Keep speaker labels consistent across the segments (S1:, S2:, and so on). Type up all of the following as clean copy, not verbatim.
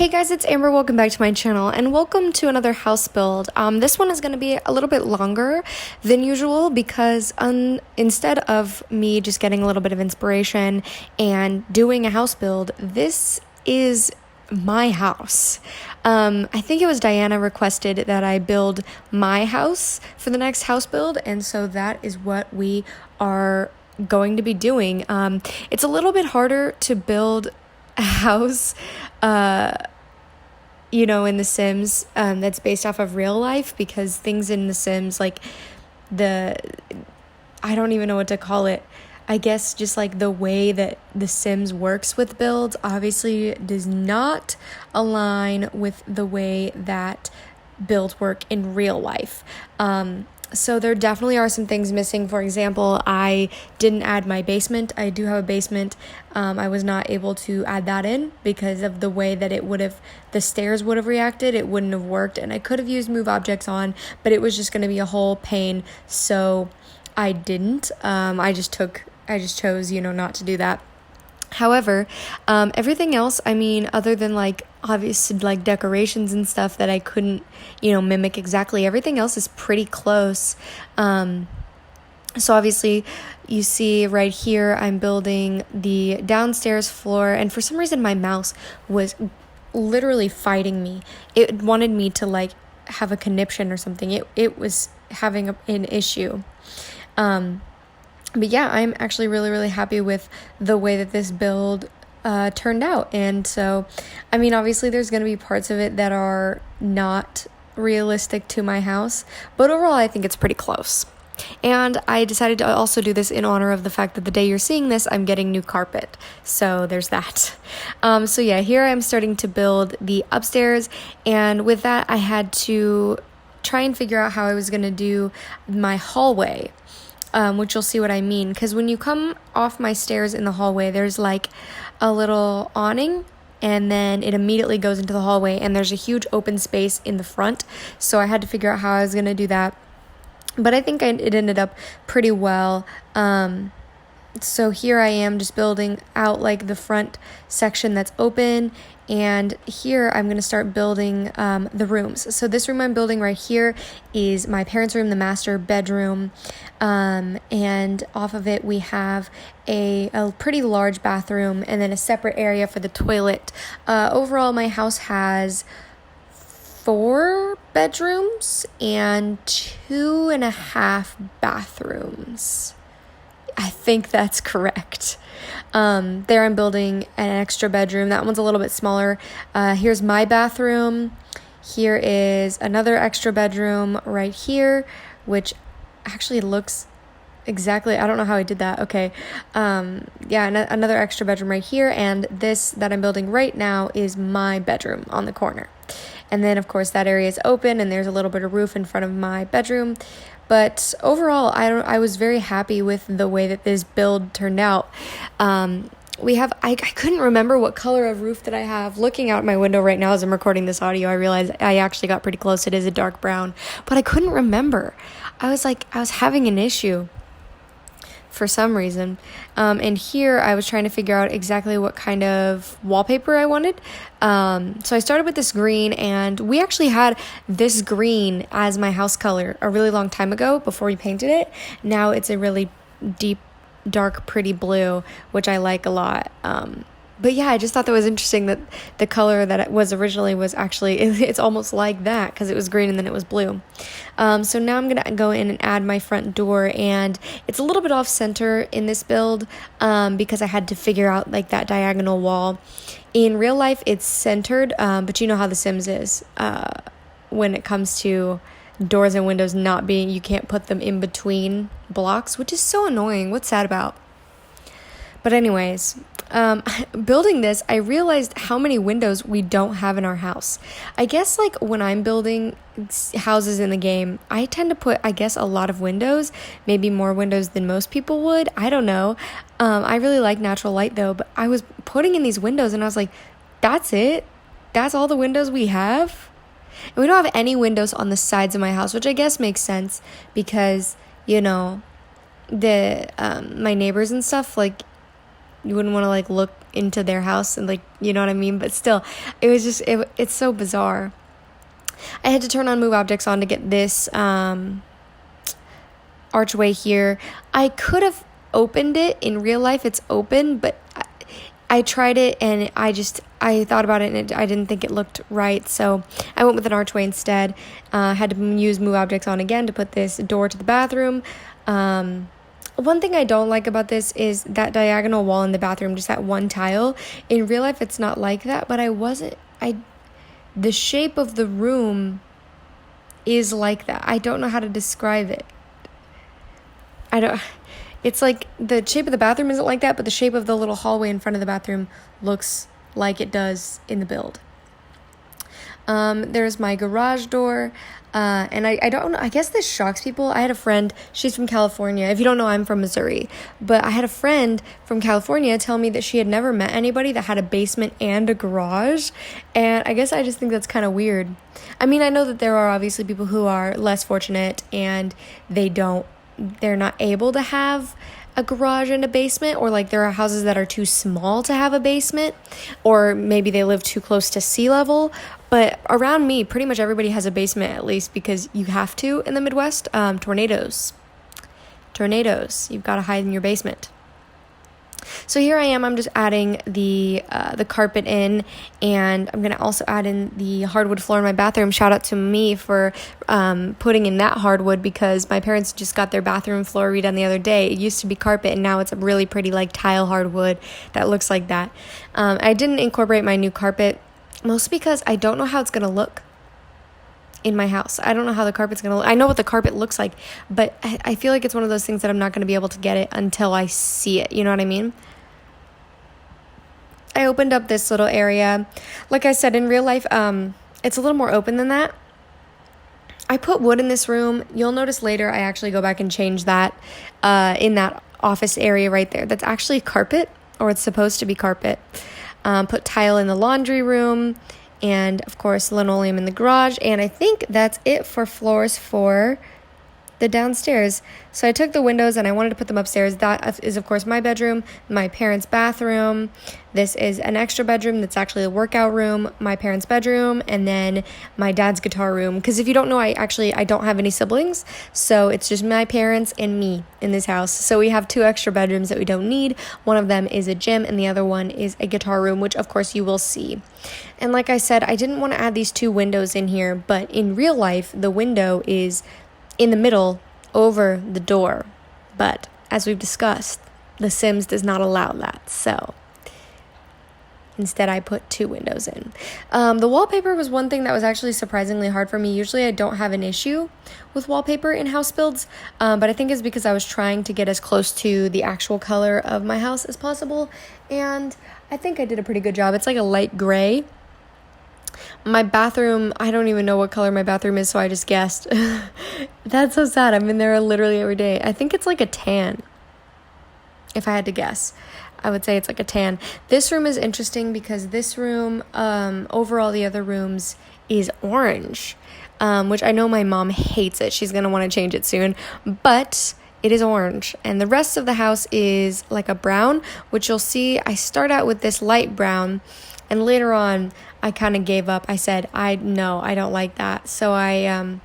S1: Hey guys, it's Amber. Welcome back to my channel and welcome to another house build. This one is going to be a little bit longer than usual because instead of me just getting a little bit of inspiration and doing a house build, this is my house. I think it was Diana requested that I build my house for the next house build, and so that is what we are going to be doing. It's a little bit harder to build a house in The Sims that's based off of real life, because things in The Sims, like I don't even know what to call it. I guess just like the way that The Sims works with builds obviously does not align with the way that builds work in real life. So there definitely are some things missing. For example, I didn't add my basement. I do have a basement. I was not able to add that in because of the way that the stairs would have reacted. It wouldn't have worked, and I could have used move objects on, but it was just going to be a whole pain. So I didn't. I just chose, not to do that. However, everything else, other than obvious decorations and stuff that I couldn't, mimic exactly, everything else is pretty close. So obviously you see right here, I'm building the downstairs floor, and for some reason my mouse was literally fighting me. It wanted me to have a conniption or something. It was having an issue. But yeah, I'm actually really, really happy with the way that this build turned out. And so, obviously there's going to be parts of it that are not realistic to my house, but overall I think it's pretty close. And I decided to also do this in honor of the fact that the day you're seeing this, I'm getting new carpet. So there's that. So yeah, here I'm starting to build the upstairs. And with that, I had to try and figure out how I was going to do my hallway. Which you'll see what I mean, because when you come off my stairs in the hallway, there's a little awning, and then it immediately goes into the hallway, and there's a huge open space in the front, so I had to figure out how I was going to do that, but I think it ended up pretty well. So here I am just building out the front section that's open, and here I'm going to start building the rooms. So this room I'm building right here is my parents' room, the master bedroom, and off of it we have a pretty large bathroom and then a separate area for the toilet. Overall, my house has 4 bedrooms and 2.5 bathrooms. I think that's correct. There I'm building an extra bedroom. That one's a little bit smaller. Here's my bathroom. Here is another extra bedroom right here, which actually looks exactly, I don't know how I did that. Okay. Another extra bedroom right here. And this that I'm building right now is my bedroom on the corner. And then of course that area is open and there's a little bit of roof in front of my bedroom. But overall, I was very happy with the way that this build turned out. I couldn't remember what color of roof that I have. Looking out my window right now as I'm recording this audio, I realized I actually got pretty close. It is a dark brown, but I couldn't remember. I was having an issue for some reason. And here I was trying to figure out exactly what kind of wallpaper I wanted. So I started with this green, and we actually had this green as my house color a really long time ago before we painted it. Now it's a really deep, dark, pretty blue, which I like a lot. But yeah, I just thought that was interesting that the color that it was originally was actually, it's almost like that because it was green and then it was blue. So now I'm going to go in and add my front door, and it's a little bit off center in this build because I had to figure out that diagonal wall. In real life, it's centered, but you know how The Sims is when it comes to doors and windows not being, you can't put them in between blocks, which is so annoying. What's that about? But anyways, building this, I realized how many windows we don't have in our house. I guess when I'm building houses in the game, I tend to put, a lot of windows, maybe more windows than most people would. I don't know. I really like natural light though, but I was putting in these windows and I was like, that's it? That's all the windows we have? And we don't have any windows on the sides of my house, which I guess makes sense because, my neighbors and stuff, you wouldn't want to look into their house, and like, you know what I mean? But still, it was just, it's so bizarre. I had to turn on Move Objects on to get this archway here. I could have opened it. In real life, it's open, but I tried it and I thought about it and I didn't think it looked right, so I went with an archway instead. Had to use Move Objects on again to put this door to the bathroom. One thing I don't like about this is that diagonal wall in the bathroom, just that one tile. In real life, it's not like that, but the shape of the room is like that. I don't know how to describe it. It's like the shape of the bathroom isn't like that, but the shape of the little hallway in front of the bathroom looks like it does in the build. There's my garage door. And I don't know, I guess this shocks people. I had a friend, she's from California. If you don't know, I'm from Missouri. But I had a friend from California tell me that she had never met anybody that had a basement and a garage. And I guess I just think that's kind of weird. I mean, I know that there are obviously people who are less fortunate and they're not able to have a garage and a basement, or like there are houses that are too small to have a basement, or maybe they live too close to sea level. But around me, pretty much everybody has a basement, at least, because you have to in the Midwest. Tornadoes, you've got to hide in your basement. So here I am, I'm just adding the carpet in, and I'm going to also add in the hardwood floor in my bathroom. Shout out to me for putting in that hardwood, because my parents just got their bathroom floor redone the other day. It used to be carpet, and now it's a really pretty like tile hardwood that looks like that. I didn't incorporate my new carpet, mostly because I don't know how it's going to look in my house. I don't know how the carpet's going to look. I know what the carpet looks like, but I feel like it's one of those things that I'm not going to be able to get it until I see it. You know what I mean? I opened up this little area. Like I said, in real life, it's a little more open than that. I put wood in this room. You'll notice later I actually go back and change that in that office area right there. That's actually carpet, or it's supposed to be carpet. Put tile in the laundry room, and of course linoleum in the garage, and I think that's it for floors for the downstairs. So I took the windows and I wanted to put them upstairs. That is of course my bedroom, my parents' bathroom. This is an extra bedroom that's actually the workout room, my parents' bedroom, and then my dad's guitar room. Because if you don't know, I don't have any siblings, so it's just my parents and me in this house. So we have 2 extra bedrooms that we don't need. One of them is a gym and the other one is a guitar room, which of course you will see. And like I said, I didn't want to add these 2 windows in here, but in real life the window is in the middle over the door. But as we've discussed, The Sims does not allow that, so instead I put 2 windows in. The wallpaper was one thing that was actually surprisingly hard for me. Usually I don't have an issue with wallpaper in house builds, but I think it's because I was trying to get as close to the actual color of my house as possible, and I think I did a pretty good job. It's like a light gray. My bathroom, I don't even know what color my bathroom is, so I just guessed. That's so sad. I'm in there literally every day. I think it's like a tan. If I had to guess, I would say it's like a tan. This room is interesting because this room, over all the other rooms, is orange, which I know my mom hates it. She's going to want to change it soon, but it is orange. And the rest of the house is like a brown, which you'll see I start out with this light brown, and later on I kind of gave up. I said, I don't like that. So I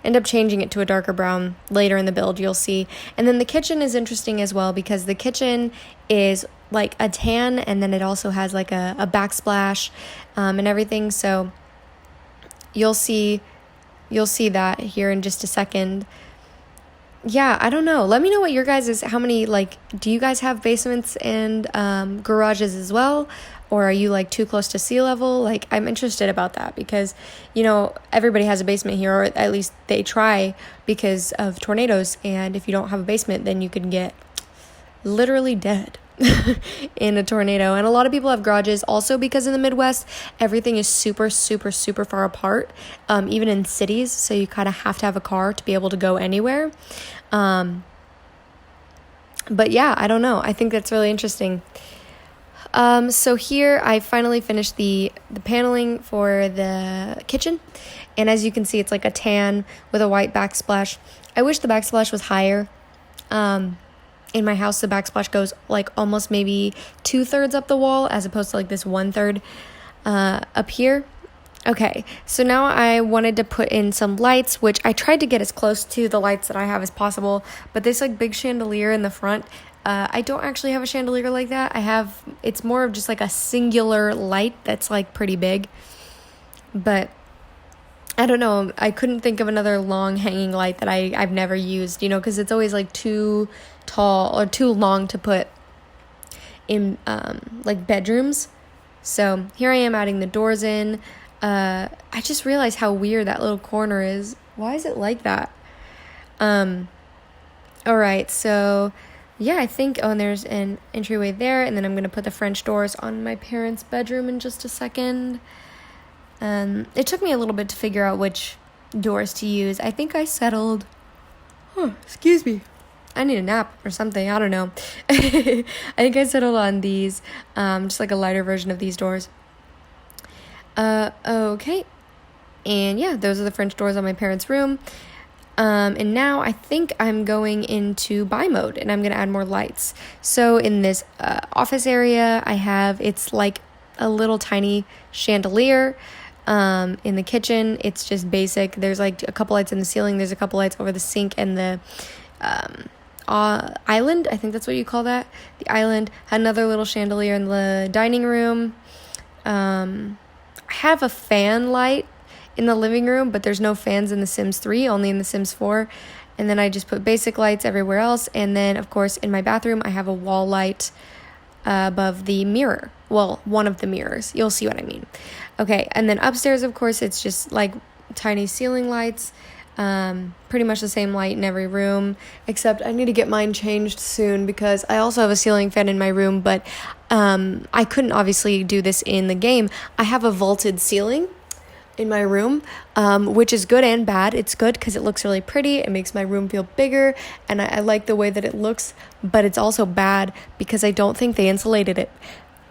S1: end up changing it to a darker brown later in the build, you'll see. And then the kitchen is interesting as well, because the kitchen is like a tan, and then it also has like a backsplash and everything. So you'll see that here in just a second. Yeah, I don't know. Let me know what your guys is. How many, like, do you guys have basements and garages as well? Or are you like too close to sea level? Like, I'm interested about that because, you know, everybody has a basement here, or at least they try because of tornadoes. And if you don't have a basement, then you can get literally dead in a tornado. And a lot of people have garages also because in the Midwest, everything is super, super, super far apart, even in cities. So you kind of have to have a car to be able to go anywhere. But yeah, I don't know. I think that's really interesting. So here I finally finished the paneling for the kitchen, and as you can see, it's like a tan with a white backsplash. I wish the backsplash was higher. in my house, the backsplash goes like almost maybe 2/3 up the wall as opposed to like this 1/3 up here. Okay, so now I wanted to put in some lights, which I tried to get as close to the lights that I have as possible, but this like big chandelier in the front, I don't actually have a chandelier like that. It's more of just like a singular light that's like pretty big, but I don't know, I couldn't think of another long hanging light that I've never used, because it's always like too tall or too long to put in like bedrooms. So here I am adding the doors in. I just realized how weird that little corner is. Why is it like that? All right, so yeah, I think, and there's an entryway there, and then I'm going to put the French doors on my parents' bedroom in just a second. It took me a little bit to figure out which doors to use. I think I settled, excuse me, I need a nap or something, I don't know. I think I settled on these, just like a lighter version of these doors. Okay. And yeah, those are the French doors on my parents' room. And now I think I'm going into buy mode and I'm going to add more lights. So in this office area, it's like a little tiny chandelier. In the kitchen, it's just basic. There's like a couple lights in the ceiling. There's a couple lights over the sink and the island. I think that's what you call that. The island. Another little chandelier in the dining room. I have a fan light in the living room, but there's no fans in the Sims 3, only in the Sims 4. And then I just put basic lights everywhere else. And then, of course, in my bathroom, I have a wall light above the mirror. Well, one of the mirrors. You'll see what I mean. Okay, and then upstairs, of course, it's just like tiny ceiling lights. Pretty much the same light in every room, except I need to get mine changed soon because I also have a ceiling fan in my room, but I couldn't obviously do this in the game. I have a vaulted ceiling in my room, which is good and bad. It's good because it looks really pretty. It makes my room feel bigger, and I like the way that it looks, but it's also bad because I don't think they insulated it.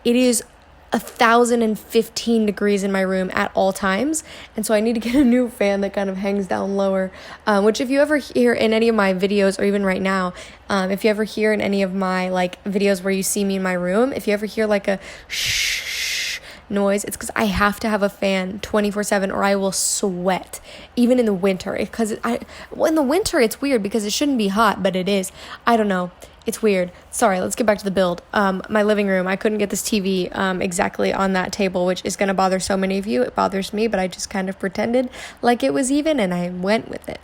S1: It is 1,015 degrees in my room at all times, and so I need to get a new fan that kind of hangs down lower, which if you ever hear in any of my videos, or even right now, if you ever hear in any of my like videos where you see me in my room, if you ever hear like a shh noise, it's because I have to have a fan 24/7 or I will sweat, even in the winter. Because in the winter it's weird because it shouldn't be hot, but it is. I don't know. It's weird. Sorry, let's get back to the build. My living room, I couldn't get this TV exactly on that table, which is going to bother so many of you. It bothers me, but I just kind of pretended like it was even, and I went with it.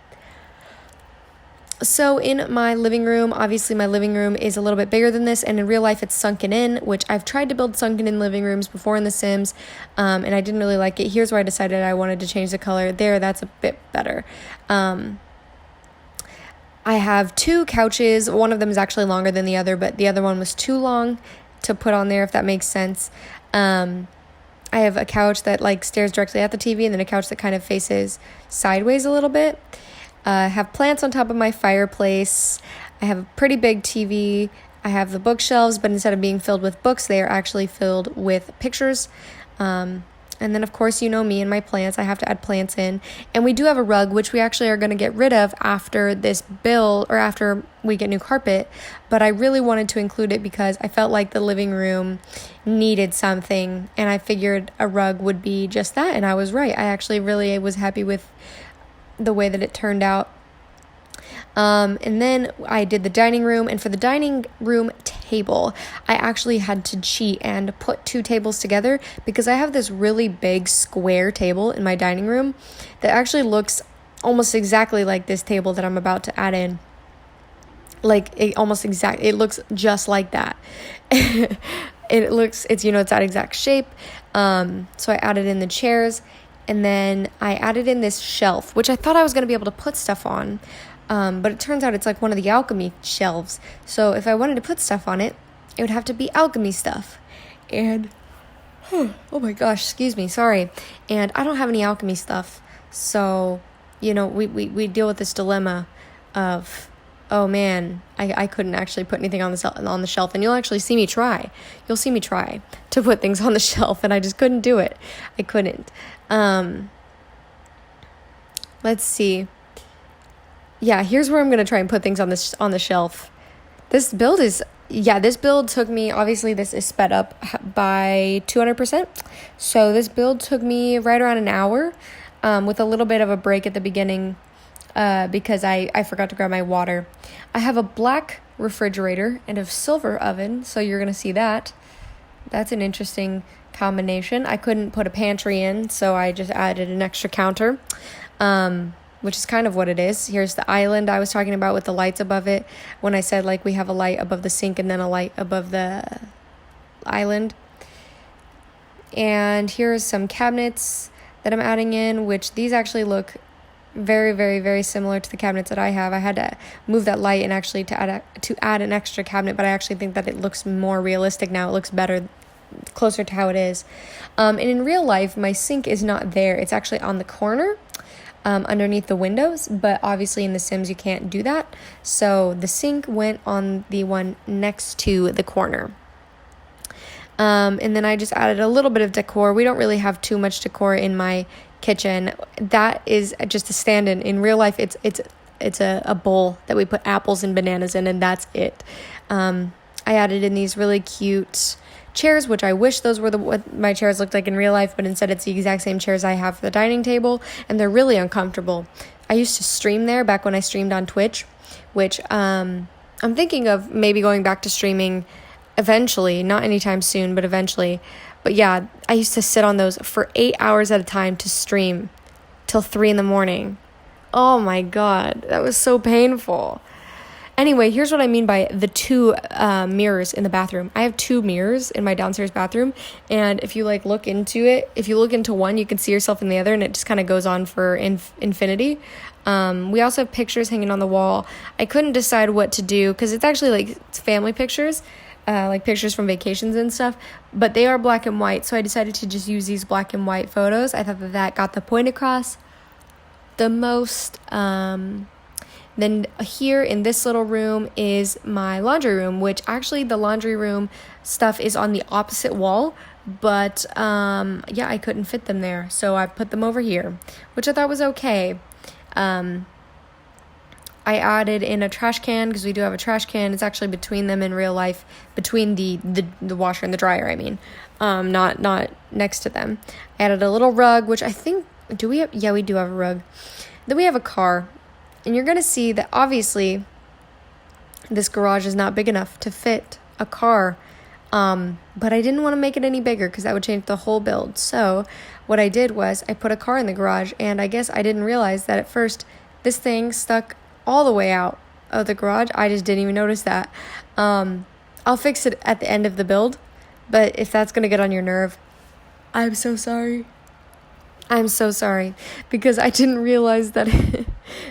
S1: So in my living room, obviously my living room is a little bit bigger than this, and in real life it's sunken in, which I've tried to build sunken in living rooms before in The Sims, and I didn't really like it. Here's where I decided I wanted to change the color. There, that's a bit better. I have 2 couches. One of them is actually longer than the other, but the other one was too long to put on there, if that makes sense. I have a couch that like stares directly at the TV, and then a couch that kind of faces sideways a little bit. I have plants on top of my fireplace. I have a pretty big TV. I have the bookshelves, but instead of being filled with books, they are actually filled with pictures. And then, of course, you know me and my plants. I have to add plants in. And we do have a rug, which we actually are going to get rid of after this build, or after we get new carpet. But I really wanted to include it because I felt like the living room needed something. And I figured a rug would be just that. And I was right. I actually really was happy with the way that it turned out. And then I did the dining room, and for the dining room table, I actually had to cheat and put 2 tables together because I have this really big square table in my dining room that actually looks almost exactly like this table that I'm about to add in. It looks just like that. It's that exact shape. So I added in the chairs, and then I added in this shelf, which I thought I was going to be able to put stuff on. But it turns out it's like one of the alchemy shelves. So if I wanted to put stuff on it, it would have to be alchemy stuff. And, oh my gosh, excuse me, sorry. And I don't have any alchemy stuff. So, we deal with this dilemma of, oh man, I couldn't actually put anything on the shelf. And you'll actually see me try. You'll see me try to put things on the shelf, and I just couldn't do it. I couldn't. Let's see. Yeah, here's where I'm going to try and put things on the shelf. This build took me, obviously this is sped up by 200%. So this build took me right around an hour, with a little bit of a break at the beginning, because I forgot to grab my water. I have a black refrigerator and a silver oven, so you're going to see that. That's an interesting combination. I couldn't put a pantry in, so I just added an extra counter, which is kind of what it is. Here's the island I was talking about with the lights above it, when I said like we have a light above the sink and then a light above the island. And here's some cabinets that I'm adding in, which these actually look very, very, very similar to the cabinets that I have. I had to move that light and actually to add an extra cabinet, but I actually think that it looks more realistic now. It looks better, closer to how it is. And in real life, my sink is not there. It's actually on the corner, underneath the windows, but obviously in The Sims you can't do that. So the sink went on the one next to the corner. And then I just added a little bit of decor. We don't really have too much decor in my kitchen. That is just a stand-in. In real life, it's a bowl that we put apples and bananas in, and that's it. I added in these really cute chairs, which I wish those were what my chairs looked like in real life, but instead it's the exact same chairs I have for the dining table, and they're really uncomfortable. I used to stream there back when I streamed on Twitch, which I'm thinking of maybe going back to streaming eventually, not anytime soon, but eventually. But yeah, I used to sit on those for 8 hours at a time to stream till 3 a.m. Oh my God, that was so painful. Anyway, here's what I mean by the two mirrors in the bathroom. I have 2 mirrors in my downstairs bathroom, and if you look into one, you can see yourself in the other, and it just kind of goes on for infinity. We also have pictures hanging on the wall. I couldn't decide what to do because it's actually it's family pictures. Pictures from vacations and stuff, but they are black and white, so I decided to just use these black and white photos. I thought that got the point across the most. Then here in this little room is my laundry room, which actually the laundry room stuff is on the opposite wall, but I couldn't fit them there, so I put them over here, which I thought was okay. I added in a trash can because we do have a trash can. It's actually between them in real life, between the washer and the dryer, I mean, not next to them. I added a little rug, which I think, we do have a rug. Then we have a car, and you're going to see that obviously this garage is not big enough to fit a car, but I didn't want to make it any bigger because that would change the whole build. So what I did was I put a car in the garage, and I guess I didn't realize that at first this thing stuck all the way out of the garage. I just didn't even notice that. I'll fix it at the end of the build, but if that's going to get on your nerve, I'm so sorry. I'm so sorry because I didn't realize that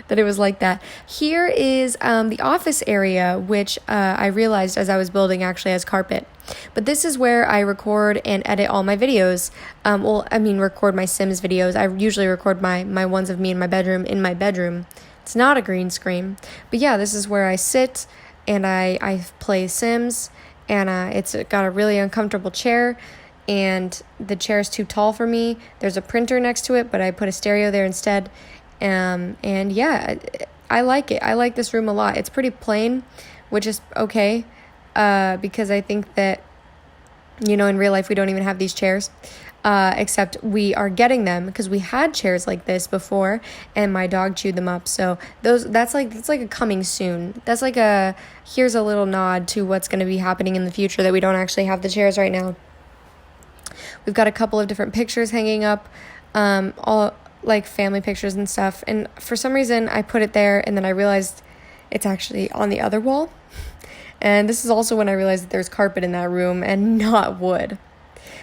S1: that it was like that. Here is the office area, which I realized as I was building actually has carpet. But this is where I record and edit all my videos. Record my Sims videos. I usually record my ones of me in my bedroom. It's not a green screen. But yeah, this is where I sit and I play Sims, and it's got a really uncomfortable chair, and the chair is too tall for me. There's a printer next to it, but I put a stereo there instead. And yeah, I like it. I like this room a lot. It's pretty plain, which is okay, because I think that, in real life we don't even have these chairs. Except we are getting them because we had chairs like this before and my dog chewed them up. So that's like a coming soon. That's here's a little nod to what's going to be happening in the future, that we don't actually have the chairs right now. We've got a couple of different pictures hanging up, all like family pictures and stuff. And for some reason I put it there, and then I realized it's actually on the other wall. And this is also when I realized that there's carpet in that room and not wood.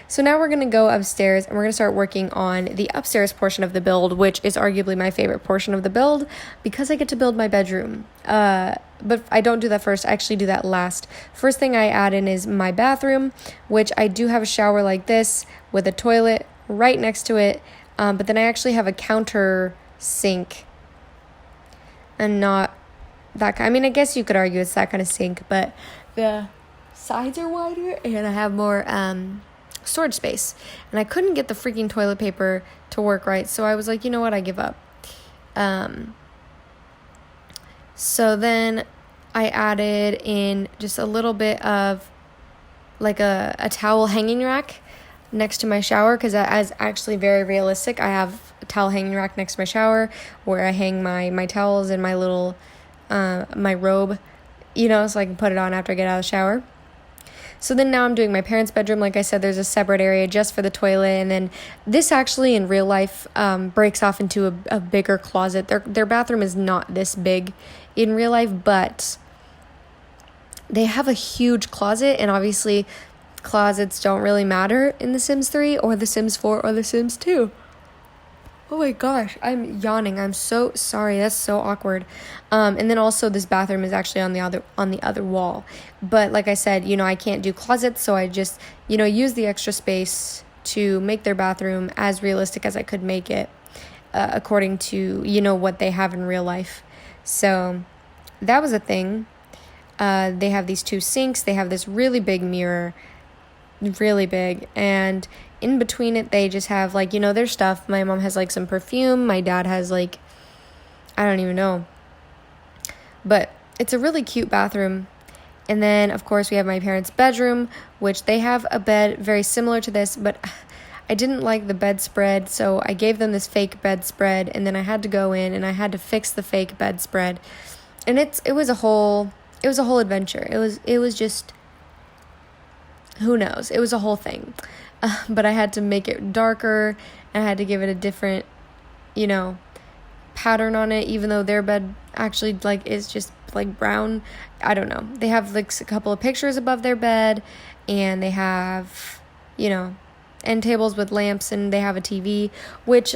S1: So now we're going to go upstairs and we're going to start working on the upstairs portion of the build, which is arguably my favorite portion of the build because I get to build my bedroom. But I don't do that first. I actually do that last. First thing I add in is my bathroom, which I do have a shower like this with a toilet right next to it. But then I actually have a counter sink and not that kind. I mean, I guess you could argue it's that kind of sink, but the sides are wider and I have more storage space, and I couldn't get the freaking toilet paper to work right, so I was like, you know what, I give up. So then I added in just a little bit of like a towel hanging rack next to my shower, because that is actually very realistic. I have a towel hanging rack next to my shower where I hang my towels and my little my robe, so I can put it on after I get out of the shower. So then now I'm doing my parents' bedroom. Like I said, there's a separate area just for the toilet, and then this actually in real life breaks off into a bigger closet. Their bathroom is not this big in real life, but they have a huge closet, and obviously closets don't really matter in The Sims 3 or The Sims 4 or The Sims 2. Oh my gosh, I'm yawning. I'm so sorry. That's so awkward. And then also this bathroom is actually on the other wall. But like I said, I can't do closets, so I just, use the extra space to make their bathroom as realistic as I could make it, according to, what they have in real life. So that was a thing. They have these 2 sinks. They have this really big mirror, really big, and in between it they just have their stuff. My mom has some perfume, my dad has I don't even know, but it's a really cute bathroom. And then of course we have my parents' bedroom, which they have a bed very similar to this, but I didn't like the bedspread, so I gave them this fake bedspread, and then I had to go in and I had to fix the fake bedspread, and it was a whole adventure. It was just, who knows, it was a whole thing. But I had to make it darker, and I had to give it a different, pattern on it, even though their bed actually is just brown. I don't know. They have a couple of pictures above their bed, and they have, end tables with lamps, and they have a TV, which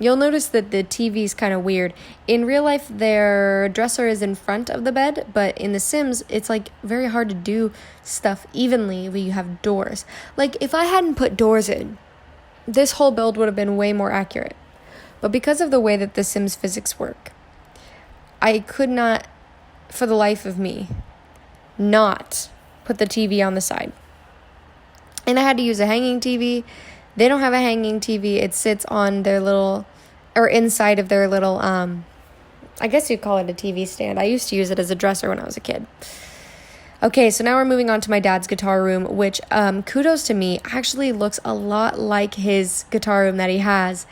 S1: you'll notice that the TV is kind of weird. In real life, their dresser is in front of the bed, but in The Sims, it's very hard to do stuff evenly when you have doors. If I hadn't put doors in, this whole build would have been way more accurate. But because of the way that The Sims physics work, I could not, for the life of me, not put the TV on the side. And I had to use a hanging TV. They don't have a hanging TV. It sits on their little, or inside of their little, I guess you'd call it a TV stand. I used to use it as a dresser when I was a kid. Okay, so now we're moving on to my dad's guitar room, which, kudos to me, actually looks a lot like his guitar room that he has.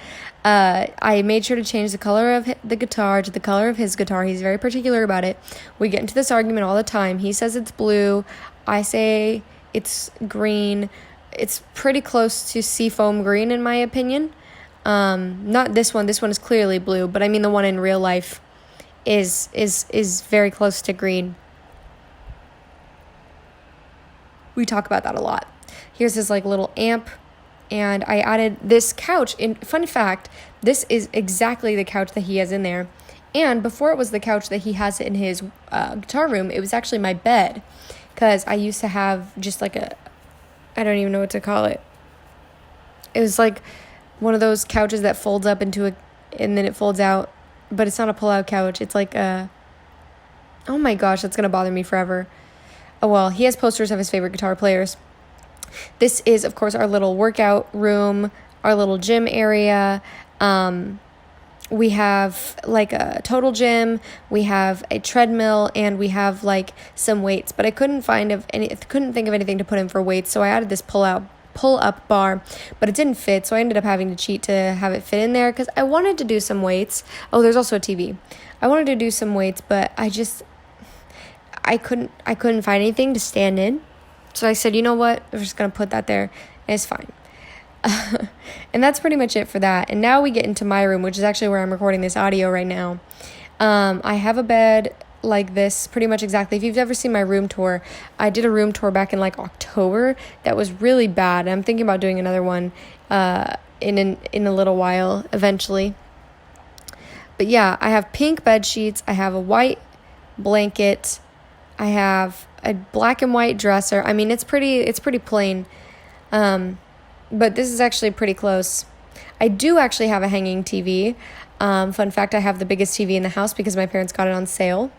S1: I made sure to change the color of the guitar to the color of his guitar. He's very particular about it. We get into this argument all the time. He says it's blue. I say it's green. It's pretty close to seafoam green in my opinion. Not this one. This one is clearly blue, but I mean the one in real life is very close to green. We talk about that a lot. Here's his little amp, and I added this couch. In fun fact, this is exactly the couch that he has in there. And before it was the couch that he has in his guitar room, it was actually my bed. Because I used to have just I don't even know what to call it. It was one of those couches that folds up and then it folds out. But it's not a pull-out couch. It's oh my gosh, that's going to bother me forever. Oh well, he has posters of his favorite guitar players. This is, of course, our little workout room, our little gym area. We have a total gym, we have a treadmill, and we have some weights, but I couldn't think of anything to put in for weights, so I added this pull-up bar, but it didn't fit, so I ended up having to cheat to have it fit in there, because I wanted to do some weights. Oh, there's also a TV. I wanted to do some weights, but I couldn't find anything to stand in, so I said, you know what, I'm just gonna put that there, and it's fine. And that's pretty much it for that. And now we get into my room, which is actually where I'm recording this audio right now. I have a bed like this pretty much exactly. If you've ever seen my room tour, I did a room tour back in October that was really bad. I'm thinking about doing another one in a little while eventually. But yeah, I have pink bed sheets, I have a white blanket, I have a black and white dresser. I mean, it's pretty plain. But this is actually pretty close. I do actually have a hanging TV. Fun fact, I have the biggest TV in the house because my parents got it on sale.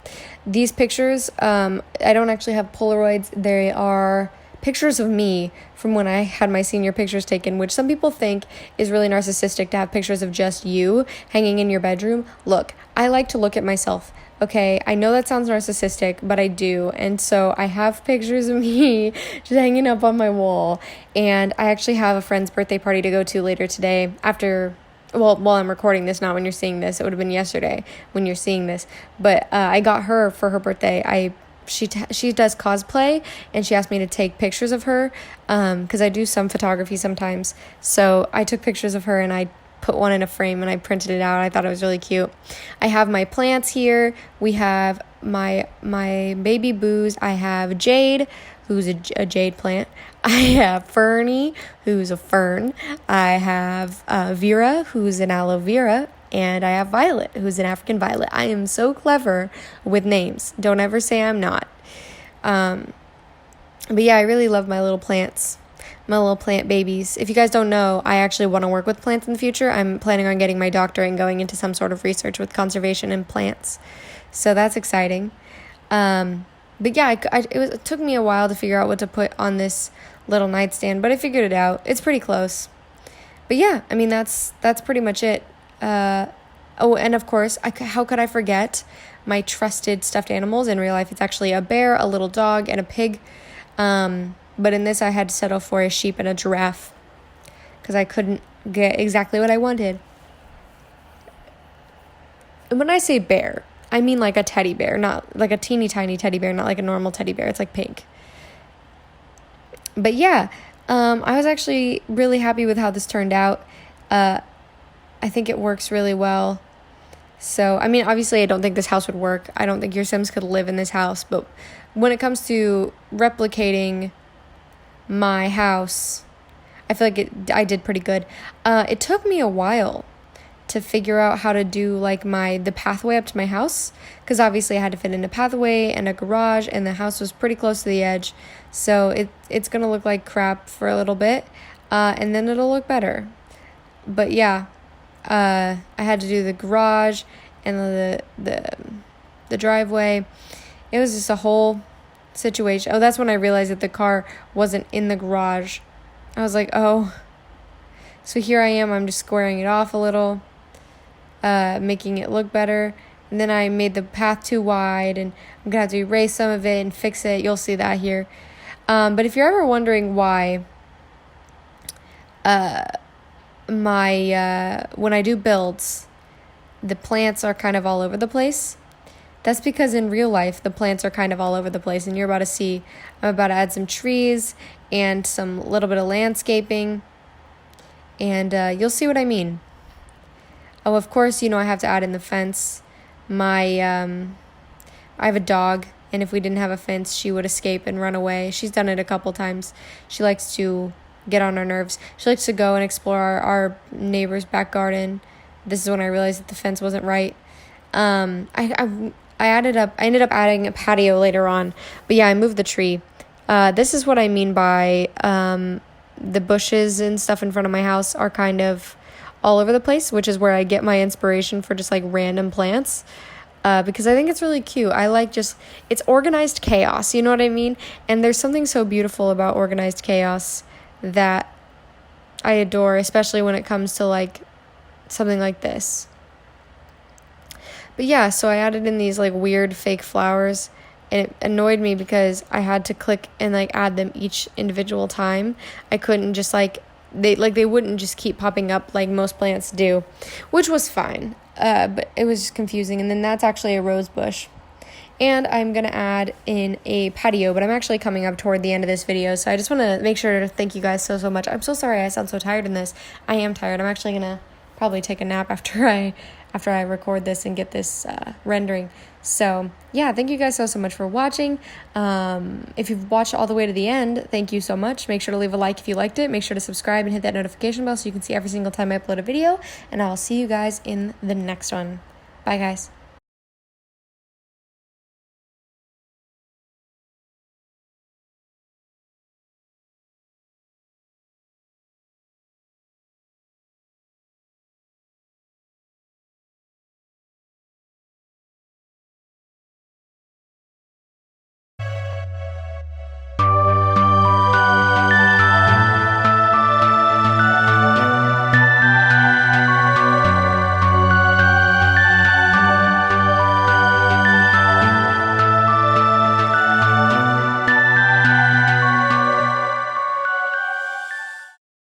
S1: These pictures, I don't actually have Polaroids. They are pictures of me from when I had my senior pictures taken, which some people think is really narcissistic to have pictures of just you hanging in your bedroom. Look, I like to look at myself Okay, I know that sounds narcissistic, but I do. And so I have pictures of me just hanging up on my wall. And I actually have a friend's birthday party to go to later today after, well, while I'm recording this, not when you're seeing this. It would have been yesterday when you're seeing this. But I got her for her birthday. She does cosplay, and she asked me to take pictures of her because I do some photography sometimes. So I took pictures of her, and I put one in a frame and I printed it out. I thought it was really cute. I have my plants here. We have my baby boos. I have Jade, who's a jade plant. I have Fernie, who's a fern. I have Vera, who's an aloe vera. And I have Violet, who's an African violet. I am so clever with names. Don't ever say I'm not. But yeah, I really love my little plants. My little plant babies. If you guys don't know, I actually want to work with plants in the future. I'm planning on getting my doctorate and going into some sort of research with conservation and plants. So that's exciting. But yeah, it took me a while to figure out what to put on this little nightstand, but I figured it out. It's pretty close. But yeah, I mean, that's pretty much it. Oh, and of course, how could I forget my trusted stuffed animals? In real life, it's actually a bear, a little dog, and a pig. But in this, I had to settle for a sheep and a giraffe because I couldn't get exactly what I wanted. And when I say bear, I mean like a teddy bear, not like a teeny tiny teddy bear, not like a normal teddy bear. It's like pink. But yeah, I was actually really happy with how this turned out. I think it works really well. So, I mean, obviously, I don't think this house would work. I don't think your Sims could live in this house. But when it comes to replicating my house, I feel like I did pretty good. It took me a while to figure out how to do like the pathway up to my house, because obviously I had to fit in a pathway and a garage, and the house was pretty close to the edge. So it's gonna look like crap for a little bit, and then it'll look better. But yeah, I had to do the garage and the driveway. It was just a whole situation. Oh, that's when I realized that the car wasn't in the garage. I was like, oh. So here I am. I'm just squaring it off a little, making it look better. And then I made the path too wide, and I'm gonna have to erase some of it and fix it. You'll see that here. But if you're ever wondering why when I do builds, the plants are kind of all over the place, that's because in real life, the plants are kind of all over the place, and you're about to see, I'm about to add some trees and some little bit of landscaping, and you'll see what I mean. Oh, of course, I have to add in the fence. I have a dog, and if we didn't have a fence, she would escape and run away. She's done it a couple times. She likes to get on our nerves. She likes to go and explore our neighbor's back garden. This is when I realized that the fence wasn't right. I ended up adding a patio later on, but yeah, I moved the tree. This is what I mean by the bushes and stuff in front of my house are kind of all over the place, which is where I get my inspiration for just like random plants, because I think it's really cute. I like it's organized chaos, you know what I mean? And there's something so beautiful about organized chaos that I adore, especially when it comes to like something like this. But yeah, so I added in these like weird fake flowers, and it annoyed me because I had to click and like add them each individual time. I couldn't just they wouldn't just keep popping up like most plants do, which was fine. But it was just confusing. And then that's actually a rose bush. And I'm going to add in a patio, but I'm actually coming up toward the end of this video. So I just want to make sure to thank you guys so much. I'm so sorry I sound so tired in this. I am tired. I'm actually going to probably take a nap after I record this and get this rendering. So yeah, thank you guys so much for watching. If you've watched all the way to the end, thank you so much. Make sure to leave a like if you liked it. Make sure to subscribe and hit that notification bell so you can see every single time I upload a video. And I'll see you guys in the next one. Bye guys.